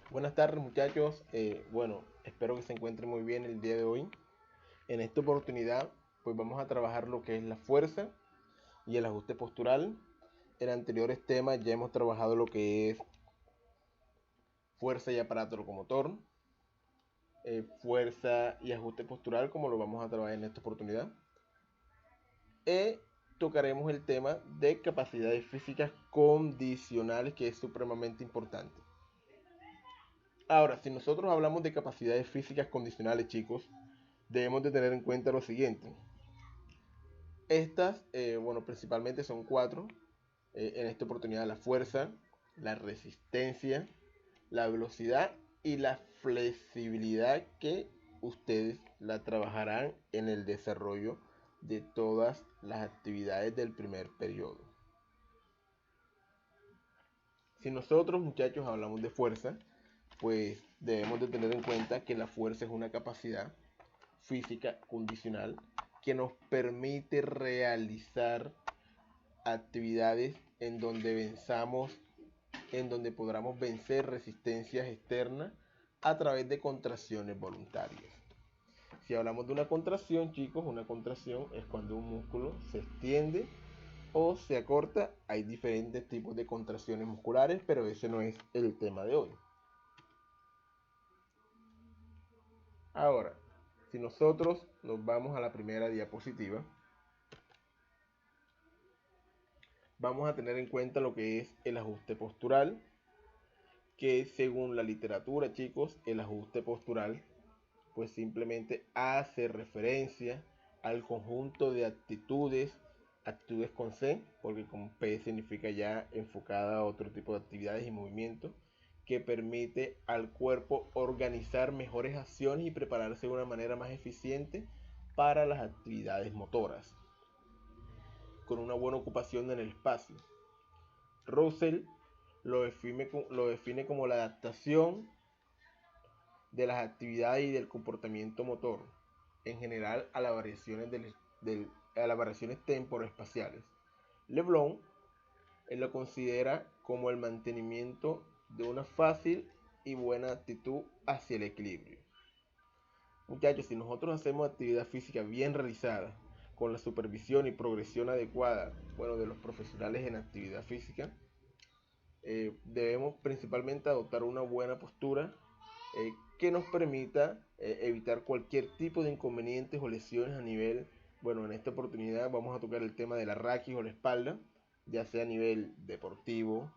Buenas tardes muchachos, bueno, espero que se encuentren muy bien el día de hoy. En esta oportunidad pues vamos a trabajar lo que es la fuerza y el ajuste postural. En anteriores temas ya hemos trabajado lo que es fuerza y aparato locomotor, fuerza y ajuste postural como lo vamos a trabajar en esta oportunidad. Y tocaremos el tema de capacidades físicas condicionales, que es supremamente importante. Ahora, si nosotros hablamos de capacidades físicas condicionales, chicos, debemos de tener en cuenta lo siguiente. Estas, bueno, principalmente son cuatro. En esta oportunidad la fuerza, la resistencia, la velocidad y la flexibilidad, que ustedes la trabajarán en el desarrollo de todas las actividades del primer periodo. Si nosotros, muchachos, hablamos de fuerza, pues debemos de tener en cuenta que la fuerza es una capacidad física condicional que nos permite realizar actividades en donde podamos vencer resistencias externas a través de contracciones voluntarias. Si hablamos de una contracción, chicos, una contracción es cuando un músculo se extiende o se acorta. Hay diferentes tipos de contracciones musculares, pero ese no es el tema de hoy. Ahora, si nosotros nos vamos a la primera diapositiva, vamos a tener en cuenta lo que es el ajuste postural, que según la literatura, chicos, el ajuste postural pues simplemente hace referencia al conjunto de actitudes con C, porque con P significa ya enfocada a otro tipo de actividades y movimientos, que permite al cuerpo organizar mejores acciones y prepararse de una manera más eficiente para las actividades motoras, con una buena ocupación en el espacio. Russell lo define como la adaptación de las actividades y del comportamiento motor en general a las variaciones temporoespaciales. Leblon él lo considera como el mantenimiento de una fácil y buena actitud hacia el equilibrio. Muchachos, si nosotros hacemos actividad física bien realizada, con la supervisión y progresión adecuada, bueno, de los profesionales en actividad física, debemos principalmente adoptar una buena postura, que nos permita evitar cualquier tipo de inconvenientes o lesiones a nivel, bueno, en esta oportunidad vamos a tocar el tema de la raquis o la espalda, ya sea a nivel deportivo,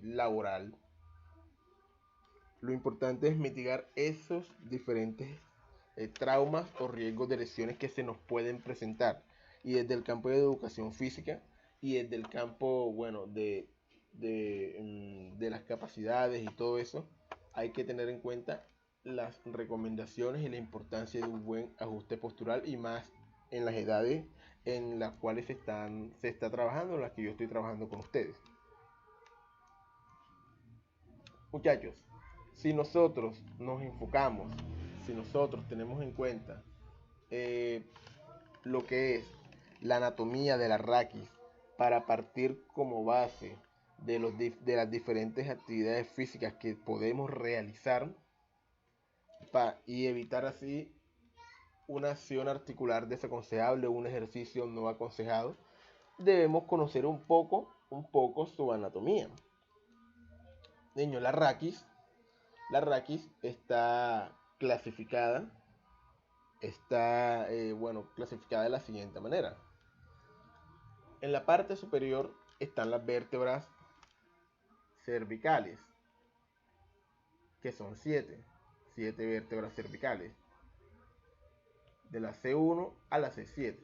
laboral. Lo importante es mitigar esos diferentes traumas o riesgos de lesiones que se nos pueden presentar. Y desde el campo de educación física y desde el campo, bueno, de las capacidades y todo eso, hay que tener en cuenta las recomendaciones y la importancia de un buen ajuste postural, y más en las edades en las cuales se está trabajando, en las que yo estoy trabajando con ustedes. Muchachos, si nosotros nos enfocamos, si nosotros tenemos en cuenta eh, lo que es la anatomía de la raquis para partir como base de las diferentes actividades físicas que podemos realizar y evitar así una acción articular desaconsejable o un ejercicio no aconsejado, debemos conocer un poco su anatomía. Niño, la raquis está clasificada de la siguiente manera. En la parte superior están las vértebras cervicales, que son siete vértebras cervicales, de la C1 a la C7.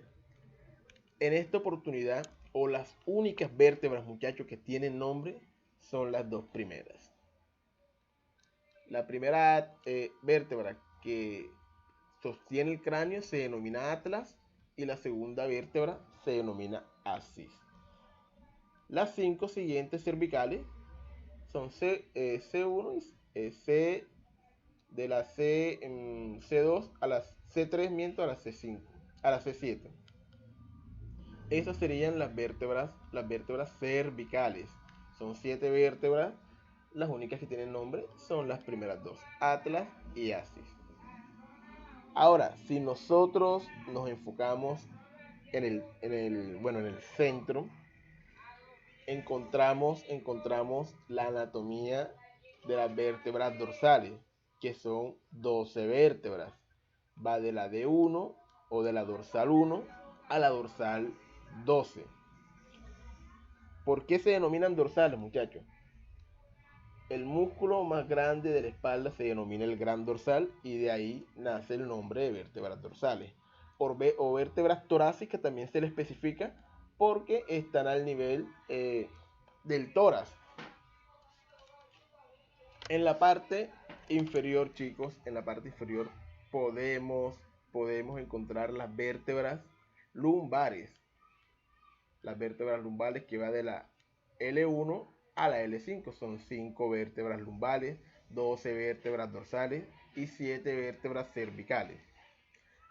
En esta oportunidad, o las únicas vértebras, muchachos, que tienen nombre son las dos primeras. La primera vértebra que sostiene el cráneo se denomina atlas, y la segunda vértebra se denomina axis. Las cinco siguientes cervicales son C1 y C, de la C2 a la C3, miento, a la C5, a la C7. Esas serían las vértebras cervicales. Son 7 vértebras Las únicas que tienen nombre son las primeras dos, Atlas y Asis. Ahora, si nosotros nos enfocamos en el centro, encontramos la anatomía de las vértebras dorsales, que son 12 vértebras. Va de la D1 o de la dorsal 1 a la dorsal 12. ¿Por qué se denominan dorsales, muchachos? El músculo más grande de la espalda se denomina el gran dorsal y de ahí nace el nombre de vértebras dorsales. O vértebras torácicas también se le especifica porque están al nivel del tórax. En la parte inferior, chicos, en la parte inferior podemos encontrar las vértebras lumbares. Las vértebras lumbares que va de la L1 a la L5. Son 5 vértebras lumbares, 12 vértebras dorsales y 7 vértebras cervicales.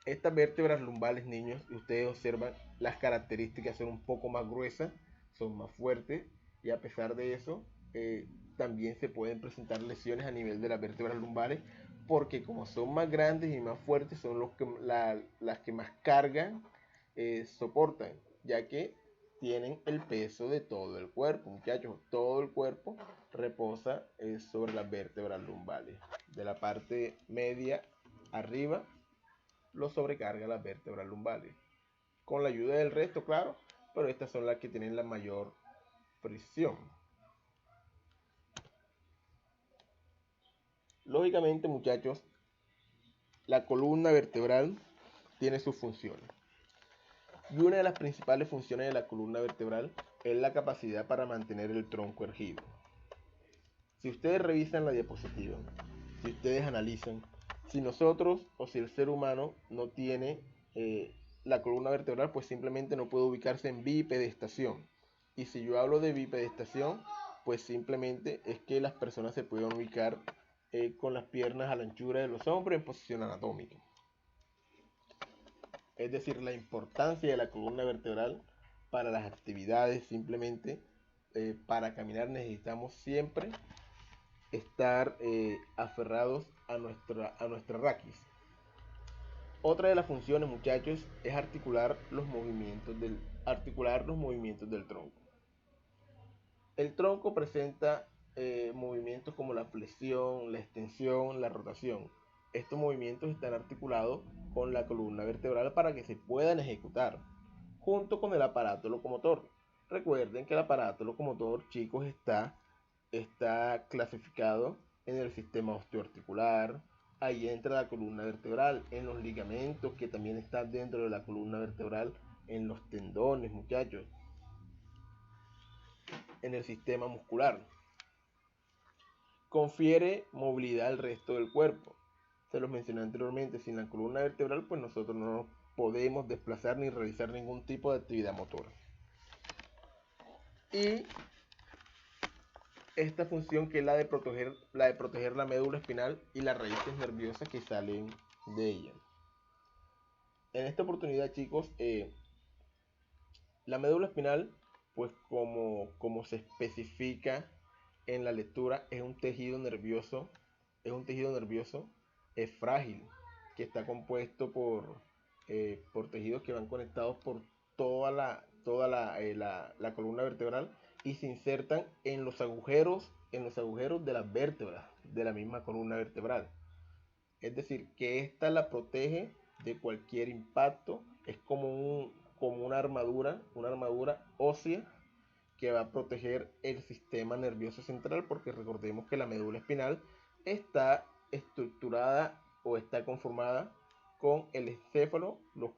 Estas vértebras lumbares, niños, ustedes observan las características son un poco más gruesas, son más fuertes y a pesar de eso también se pueden presentar lesiones a nivel de las vértebras lumbares porque como son más grandes y más fuertes son las que más cargan soportan, ya que tienen el peso de todo el cuerpo, muchachos. Todo el cuerpo reposa sobre las vértebras lumbares. De la parte media arriba lo sobrecarga las vértebras lumbares. Con la ayuda del resto, claro, pero estas son las que tienen la mayor fricción. Lógicamente, muchachos, la columna vertebral tiene sus funciones. Y una de las principales funciones de la columna vertebral es la capacidad para mantener el tronco erguido. Si ustedes revisan la diapositiva, si ustedes analizan, si nosotros o si el ser humano no tiene la columna vertebral, pues simplemente no puede ubicarse en bipedestación. Y si yo hablo de bipedestación, pues simplemente es que las personas se pueden ubicar con las piernas a la anchura de los hombros en posición anatómica. Es decir, la importancia de la columna vertebral para las actividades, simplemente para caminar necesitamos siempre estar aferrados a nuestra raquis. Otra de las funciones, muchachos, es articular los movimientos del tronco. El tronco presenta movimientos como la flexión, la extensión, la rotación. Estos movimientos están articulados con la columna vertebral para que se puedan ejecutar, junto con el aparato locomotor. Recuerden que el aparato locomotor, chicos, está clasificado en el sistema osteoarticular. Ahí entra la columna vertebral, en los ligamentos que también están dentro de la columna vertebral, en los tendones, muchachos, en el sistema muscular. Confiere movilidad al resto del cuerpo. Se los mencioné anteriormente, sin la columna vertebral, pues nosotros no nos podemos desplazar ni realizar ningún tipo de actividad motora. Y esta función que es la de proteger la médula espinal y las raíces nerviosas que salen de ella. En esta oportunidad, chicos, la médula espinal, pues como se especifica en la lectura, es un tejido nervioso, es frágil, que está compuesto por tejidos que van conectados por toda la columna vertebral y se insertan en los agujeros de las vértebras de la misma columna vertebral. Es decir, que esta la protege de cualquier impacto. Es como una armadura ósea que va a proteger el sistema nervioso central, porque recordemos que la médula espinal está estructurada o está conformada con el encéfalo, los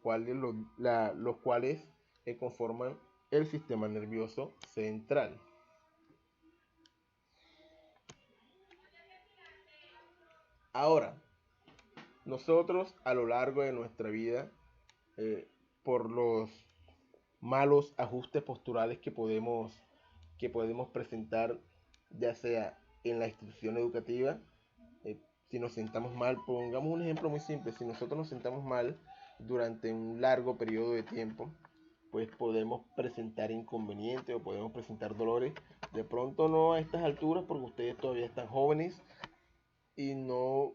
cuales conforman el sistema nervioso central. Ahora, nosotros a lo largo de nuestra vida, por los malos ajustes posturales que podemos presentar, ya sea en la institución educativa, si nos sentamos mal, pongamos un ejemplo muy simple, si nosotros nos sentamos mal durante un largo periodo de tiempo, pues podemos presentar inconvenientes o podemos presentar dolores. De pronto no a estas alturas porque ustedes todavía están jóvenes y no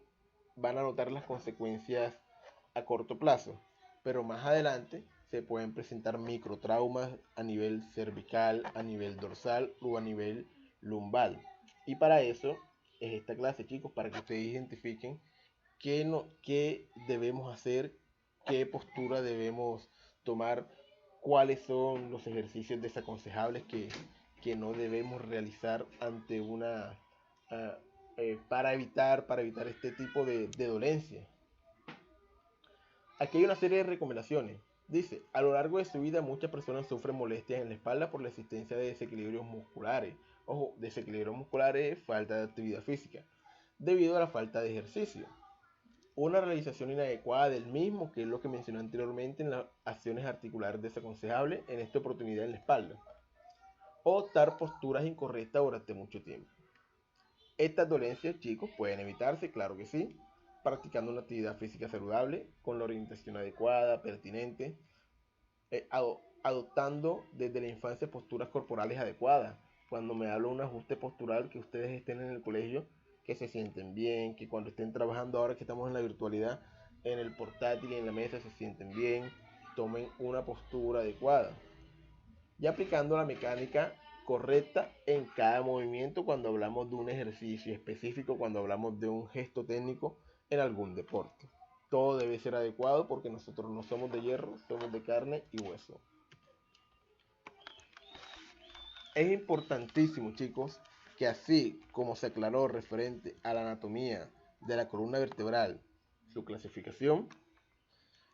van a notar las consecuencias a corto plazo, pero más adelante se pueden presentar microtraumas a nivel cervical, a nivel dorsal o a nivel lumbar. Y para eso es esta clase, chicos, para que ustedes identifiquen qué, no, qué debemos hacer, qué postura debemos tomar, cuáles son los ejercicios desaconsejables que no debemos realizar ante una para evitar este tipo de dolencia. Aquí hay una serie de recomendaciones. Dice, a lo largo de su vida muchas personas sufren molestias en la espalda por la existencia de desequilibrios musculares. Ojo, desequilibrios musculares, falta de actividad física, debido a la falta de ejercicio. Una realización inadecuada del mismo, que es lo que mencioné anteriormente en las acciones articulares desaconsejables, en esta oportunidad en la espalda. O dar posturas incorrectas durante mucho tiempo. Estas dolencias, chicos, pueden evitarse, claro que sí, practicando una actividad física saludable, con la orientación adecuada, pertinente, adoptando desde la infancia posturas corporales adecuadas. Cuando me hablo de un ajuste postural, que ustedes estén en el colegio, que se sienten bien, que cuando estén trabajando ahora que estamos en la virtualidad, en el portátil y en la mesa se sienten bien, tomen una postura adecuada. Y aplicando la mecánica correcta en cada movimiento cuando hablamos de un ejercicio específico, cuando hablamos de un gesto técnico en algún deporte. Todo debe ser adecuado porque nosotros no somos de hierro, somos de carne y hueso. Es importantísimo, chicos, que así como se aclaró referente a la anatomía de la columna vertebral, su clasificación,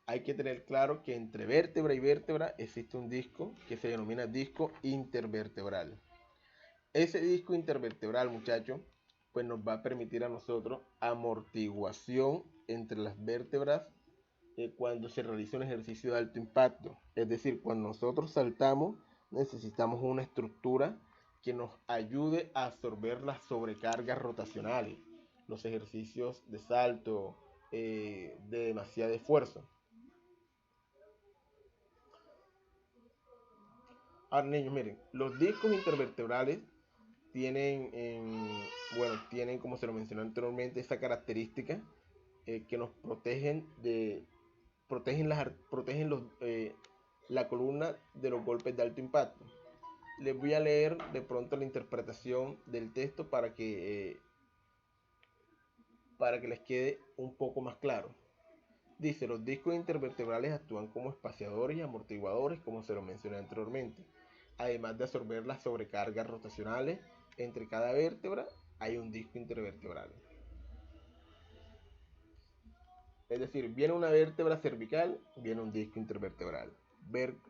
hay que tener claro que entre vértebra y vértebra existe un disco que se denomina disco intervertebral. Ese disco intervertebral, muchachos, pues nos va a permitir a nosotros amortiguación entre las vértebras cuando se realiza un ejercicio de alto impacto. Es decir, cuando nosotros saltamos, necesitamos una estructura que nos ayude a absorber las sobrecargas rotacionales, los ejercicios de salto, de demasiado esfuerzo. Ahora, niños, miren, los discos intervertebrales tienen, como se lo mencionó anteriormente, esa característica que nos protegen la columna de los golpes de alto impacto. Les voy a leer de pronto la interpretación del texto para que les quede un poco más claro. Dice, los discos intervertebrales actúan como espaciadores y amortiguadores, como se lo mencioné anteriormente. Además de absorber las sobrecargas rotacionales, entre cada vértebra hay un disco intervertebral. Es decir, viene una vértebra cervical, viene un disco intervertebral.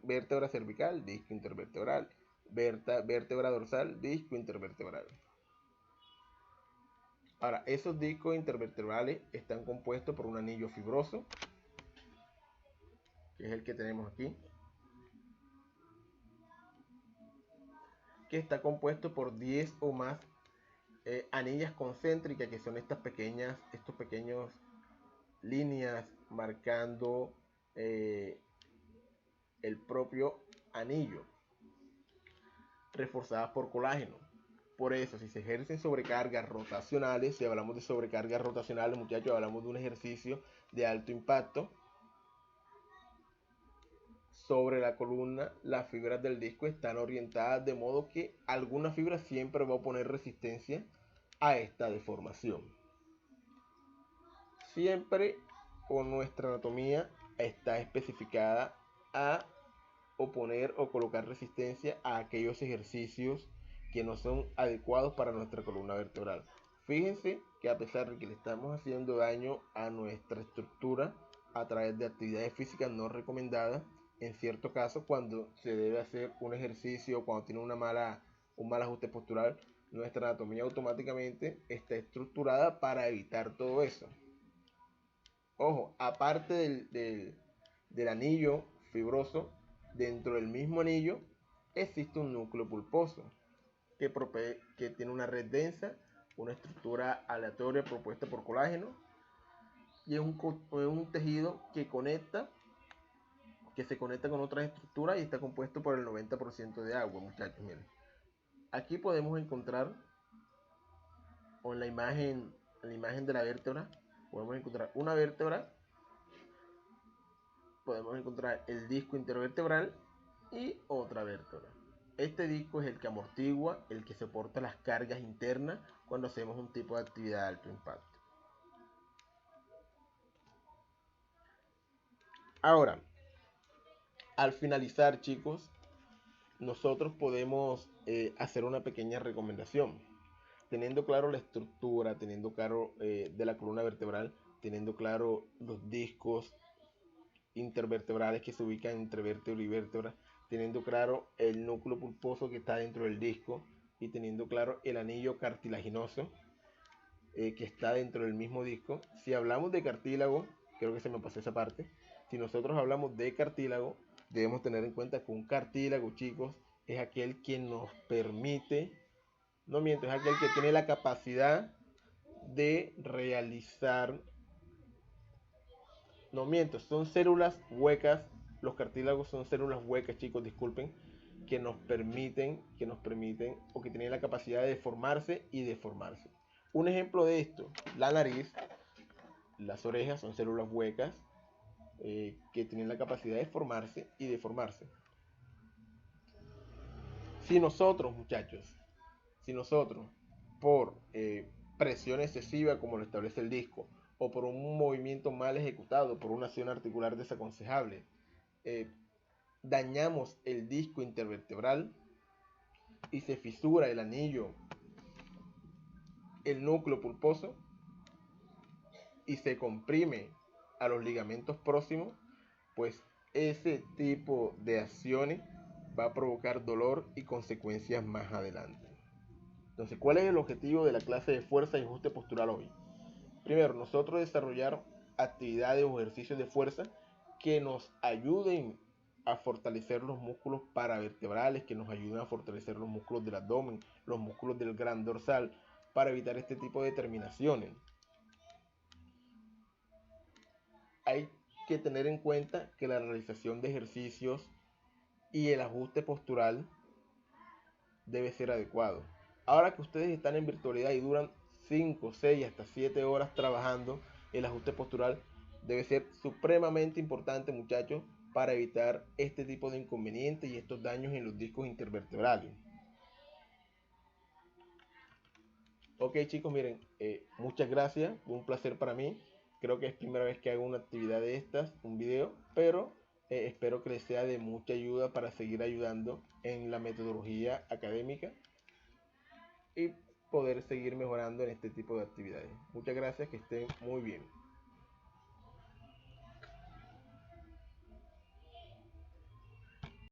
Vértebra cervical, disco intervertebral. Vértebra dorsal, disco intervertebral. Ahora, esos discos intervertebrales están compuestos por un anillo fibroso, que es el que tenemos aquí, que está compuesto por 10 o más anillas concéntricas, que son estos pequeños líneas marcando el propio anillo, reforzadas por colágeno. Por eso, si se ejercen sobrecargas rotacionales, si hablamos de sobrecargas rotacionales, muchachos, hablamos de un ejercicio de alto impacto sobre la columna, las fibras del disco están orientadas de modo que alguna fibra siempre va a oponer resistencia a esta deformación. Siempre con nuestra anatomía está especificada a oponer o colocar resistencia a aquellos ejercicios que no son adecuados para nuestra columna vertebral. Fíjense que a pesar de que le estamos haciendo daño a nuestra estructura a través de actividades físicas no recomendadas, en cierto caso cuando se debe hacer un ejercicio o cuando tiene un mal ajuste postural, nuestra anatomía automáticamente está estructurada para evitar todo eso. Ojo, aparte del anillo fibroso, dentro del mismo anillo existe un núcleo pulposo que tiene una red densa, una estructura aleatoria propuesta por colágeno y es un tejido que conecta que se conecta con otras estructuras y está compuesto por el 90% de agua, muchachos. Miren, aquí podemos encontrar, o en la imagen de la vértebra, podemos encontrar una vértebra, podemos encontrar el disco intervertebral y otra vértebra. Este disco es el que amortigua, el que soporta las cargas internas cuando hacemos un tipo de actividad de alto impacto. Ahora, al finalizar, chicos, nosotros podemos hacer una pequeña recomendación. Teniendo claro la estructura, teniendo claro de la columna vertebral, teniendo claro los discos intervertebrales que se ubican entre vértebra y vértebra, teniendo claro el núcleo pulposo que está dentro del disco y teniendo claro el anillo cartilaginoso que está dentro del mismo disco. Si hablamos de cartílago, creo que se me pasó esa parte, si nosotros hablamos de cartílago, debemos tener en cuenta que un cartílago, chicos, es aquel que nos permite, no miento, es aquel que tiene la capacidad de realizar, no miento, son células huecas, los cartílagos son células huecas, chicos, disculpen, que nos permiten, o que tienen la capacidad de deformarse y deformarse. Un ejemplo de esto, la nariz, las orejas son células huecas que tienen la capacidad de formarse y deformarse. Si nosotros, muchachos, por presión excesiva, como lo establece el disco, o por un movimiento mal ejecutado, por una acción articular desaconsejable, dañamos el disco intervertebral y se fisura el anillo, el núcleo pulposo, y se comprime a los ligamentos próximos, pues ese tipo de acciones va a provocar dolor y consecuencias más adelante. Entonces, ¿cuál es el objetivo de la clase de fuerza y ajuste postural hoy? Primero, nosotros desarrollar actividades o ejercicios de fuerza que nos ayuden a fortalecer los músculos paravertebrales, que nos ayuden a fortalecer los músculos del abdomen, los músculos del gran dorsal, para evitar este tipo de terminaciones. Hay que tener en cuenta que la realización de ejercicios y el ajuste postural debe ser adecuado. Ahora que ustedes están en virtualidad y duran 5, 6, hasta 7 horas trabajando, el ajuste postural debe ser supremamente importante, muchachos, para evitar este tipo de inconvenientes y estos daños en los discos intervertebrales. Ok, chicos, miren, muchas gracias, fue un placer para mí. Creo que es primera vez que hago una actividad de estas, un video, pero espero que les sea de mucha ayuda para seguir ayudando en la metodología académica y poder seguir mejorando en este tipo de actividades. Muchas gracias, que estén muy bien.